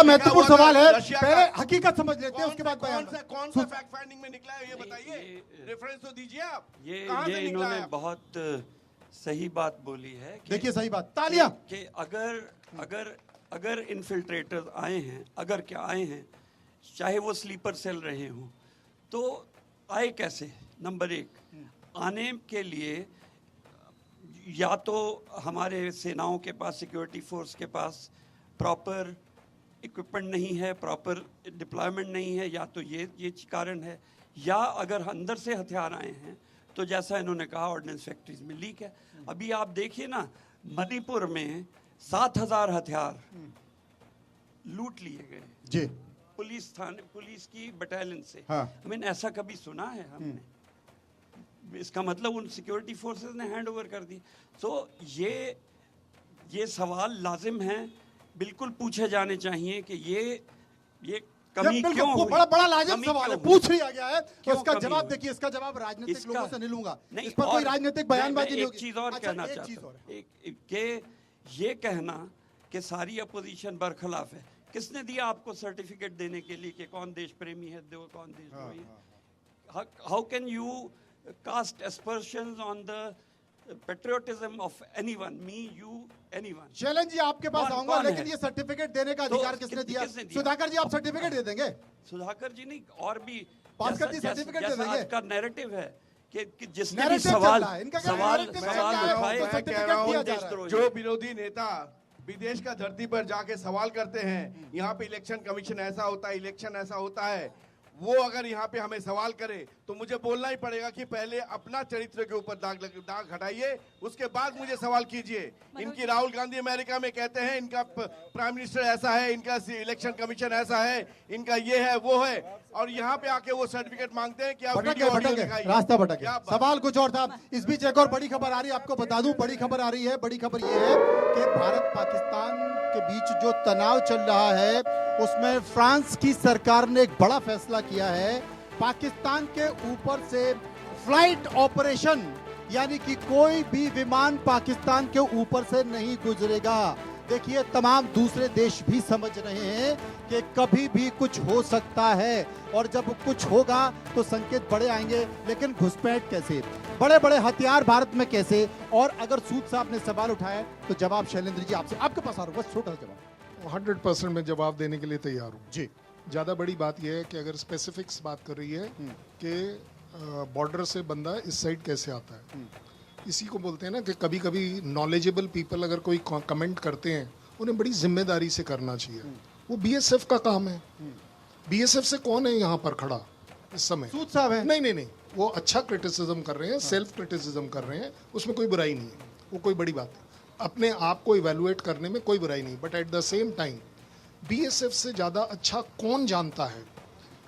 महत्वपूर्ण सवाल है, पहले हकीकत समझ लेते हैं, उसके बाद कौन सा फैक्ट फाइंडिंग में निकला है ये बताइए, रेफरेंस तो दीजिए आप। ये इन्होंने बहुत सही बात बोली है। देखिए सही बात, तालियां। कि अगर इन्फिल्ट्रेटर्स आए हैं, अगर क्या आए हैं, चाहे वो स्लीपर सेल रहे हों, तो आए कैसे? नंबर एक, आने के लिए या तो हमारे सेनाओं के पास, सिक्योरिटी फोर्स के पास प्रॉपर इक्विपमेंट नहीं है, प्रॉपर डिप्लॉयमेंट नहीं है, या तो ये कारण है, या अगर अंदर से हथियार आए हैं तो जैसा इन्होंने कहा ऑर्डिनेंस फैक्ट्रीज में लीक है। अभी आप देखिए ना, मणिपुर में 7,000 हथियार लूट लिए गए जी, पुलिस की बटालियन से। हाँ। I mean, ऐसा कभी सुना है हमने? इसका मतलब उन सिक्योरिटी फोर्सेस ने हैंड ओवर कर दी। सो ये सवाल लाजिम है, बिल्कुल पूछे जाने चाहिए कि ये कमी क्यों हुई? बड़ा लाजम सवाल है, पूछ लिया गया है, इसका कमी जवाब हुई? देखिए, इसका जवाब राजनीतिक लोगों से नहीं लूंगा, नहीं, इस पर कोई और राजनीतिक बयानबाजी नहीं एक होगी। चीज और अच्छा, कहना एक चाहता चीज हूं, और कि ये कहना कि सारी अपोजिशन बरखिलाफ है, किसने दिया आपको सर्टिफिकेट देने के लिए कि कौन देश प्रेमी है, कौन देशद्रोही है? How can you cast aspersions on the patriotism of anyone, me, you, anyone? Shailendra ji आपके पास आऊंगा, कौन लेकिन है? ये सर्टिफिकेट देने का अधिकार किसने दिया? सुधाकर जी आप सर्टिफिकेट दे देंगे? सुधाकर जी नहीं, और भी भास्कर जी सर्टिफिकेट दे देंगे? आज का नैरेटिव है कि जिसने भी नैरेटिव सवाल चल रहा है, इनका क्या सवाल नैरेटिव सवाल चल रहा है? उठाए, तो सर्टिफिकेट दिया जा रहा है। जो विरोधी नेता विदेश का धरती पर जाके सवाल करते हैं, यहाँ पे इलेक्शन कमीशन ऐसा होता है, इलेक्शन ऐसा होता है, वो अगर यहाँ पे हमें सवाल करे तो मुझे बोलना ही पड़ेगा कि पहले अपना चरित्र के ऊपर दाग हटाइए, उसके बाद मुझे सवाल कीजिए। इनकी राहुल गांधी अमेरिका में कहते हैं इनका प्राइम मिनिस्टर ऐसा है, इनका इलेक्शन कमीशन ऐसा है, इनका ये है वो है, और यहाँ पे आके वो सर्टिफिकेट मांगते हैं कि आप वीडियो ऑडियो दिखाइए। रास्ता भटक गया, सवाल कुछ और था। इस बीच एक और बड़ी खबर आ रही है, आपको बता दूं, बड़ी खबर आ रही है। बड़ी खबर ये है कि भारत पाकिस्तान के बीच जो तनाव चल रहा है, उसमें फ्रांस की सरकार ने एक बड़ा फैसला किया है। पाकिस्तान के ऊपर से फ्लाइट ऑपरेशन, यानी कि कोई भी विमान पाकिस्तान के ऊपर से नहीं गुजरेगा। देखिए, तमाम दूसरे देश भी समझ रहे हैं कि कभी भी कुछ हो सकता है, और जब कुछ होगा तो संकेत बड़े आएंगे, लेकिन घुसपैठ कैसे, बड़े बड़े हथियार भारत में कैसे? और अगर सूद साहब ने सवाल उठाया तो जवाब शैलेंद्र जी आपसे, आपके पास आ रहा हूं, बस छोटा जवाब। 100% में जवाब देने के लिए तैयार हूँ जी। ज़्यादा बड़ी बात यह है कि अगर स्पेसिफिक्स बात कर रही है कि बॉर्डर से बंदा इस साइड कैसे आता है, इसी को बोलते हैं ना कि कभी कभी नॉलेजेबल पीपल अगर कोई कमेंट करते हैं, उन्हें बड़ी जिम्मेदारी से करना चाहिए। वो बीएसएफ का काम है। बीएसएफ से कौन है यहाँ पर खड़ा इस समय? सूद साहब है। नहीं, वो अच्छा क्रिटिसिज्म कर रहे हैं, सेल्फ क्रिटिसिज्म कर रहे हैं, उसमें कोई बुराई नहीं है, वो कोई बड़ी बात नहीं, अपने आप को इवेलुएट करने में कोई बुराई नहीं। But at the same time BSF से ज़्यादा अच्छा कौन जानता है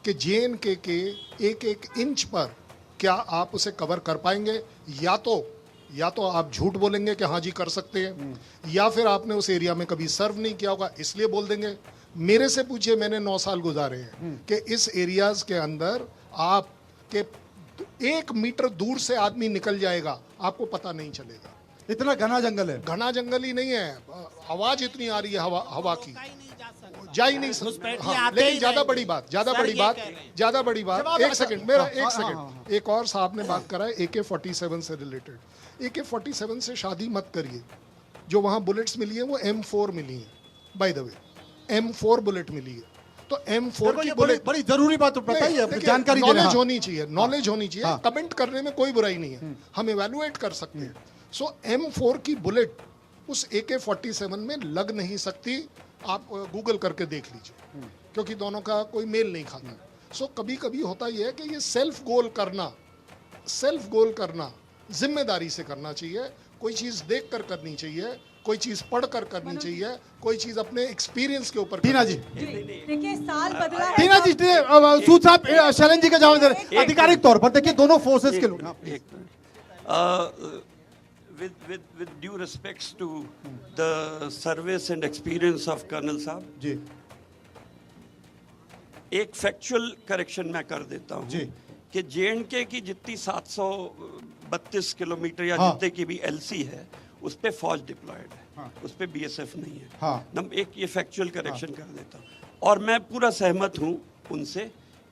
कि जेएनके के एक एक इंच पर क्या आप उसे कवर कर पाएंगे? या तो आप झूठ बोलेंगे कि हाँ जी कर सकते हैं, या फिर आपने उस एरिया में कभी सर्व नहीं किया होगा इसलिए बोल देंगे। मेरे से पूछिए, मैंने 9 साल गुजारे हैं कि इस एरियाज के अंदर आप के 1 मीटर दूर से आदमी निकल जाएगा, आपको पता नहीं चलेगा। इतना घना जंगल है। घना जंगल ही नहीं है, आवाज इतनी आ रही है हवा की, जा ही नहीं सकता। हाँ, लेकिन ज्यादा बड़ी बात, एक सेकंड, एक और साहब ने बात करा है AK-47 से रिलेटेड। AK-47 से शादी मत करिए। जो वहां बुलेट्स मिली है वो M4 मिली है, by the way M4 bullet मिली है। तो M4 की बुलेट बड़ी जरूरी बात तो पता ही है, जानकारी नॉलेज होनी चाहिए, नॉलेज होनी चाहिए। कमेंट करने में कोई बुराई नहीं है, हम इवैल्यूएट कर सकते हैं। सो M4 की बुलेट उस AK-47 में लग नहीं सकती, आप गूगल करके देख लीजिए, क्योंकि दोनों का कोई मेल नहीं खाता। सो कभी कभी होता यह है कि ये सेल्फ गोल करना जिम्मेदारी से करना चाहिए। कोई चीज़ देख कर करनी चाहिए, कोई चीज़ पढ़ कर करनी चाहिए, कोई चीज़ अपने एक्सपीरियंस के ऊपर। टीना जी, देखिए साल बदला है। टीना जी, सूद साहब शैलेंद्र जी का जवाब दे रहे हैं आधिकारिक तौर पर। देखिए दोनों फोर्सेस के लोग, with due respects to the service and experience of Colonel साहब जी, एक फैक्चुअल करेक्शन मैं कर देता हूँ कि JNK की जितनी 732 किलोमीटर या जितने की भी LC है, उस पे फौज डिप्लॉयड है, हाँ। उस पे बीएसएफ नहीं है। हाँ। नंबर एक, ये फैक्चुअल करेक्शन कर देता हूँ। और मैं पूरा सहमत हूँ उनसे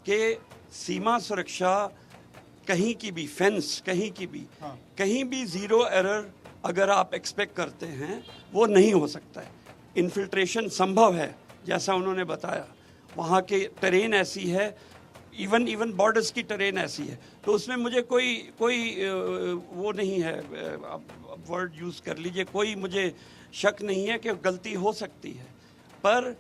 कि सीमा सुरक्षा कहीं की भी, फेंस कहीं की भी, हाँ। कहीं भी जीरो एरर अगर आप एक्सपेक्ट करते हैं वो नहीं हो सकता है। इन्फिल्ट्रेशन संभव है, जैसा उन्होंने बताया, वहाँ के टेरेन ऐसी है, इवन बॉर्डर्स की टेरेन ऐसी है, तो उसमें मुझे कोई वो नहीं है, वर्ड यूज़ कर लीजिए, कोई मुझे शक नहीं है कि गलती हो सकती है, पर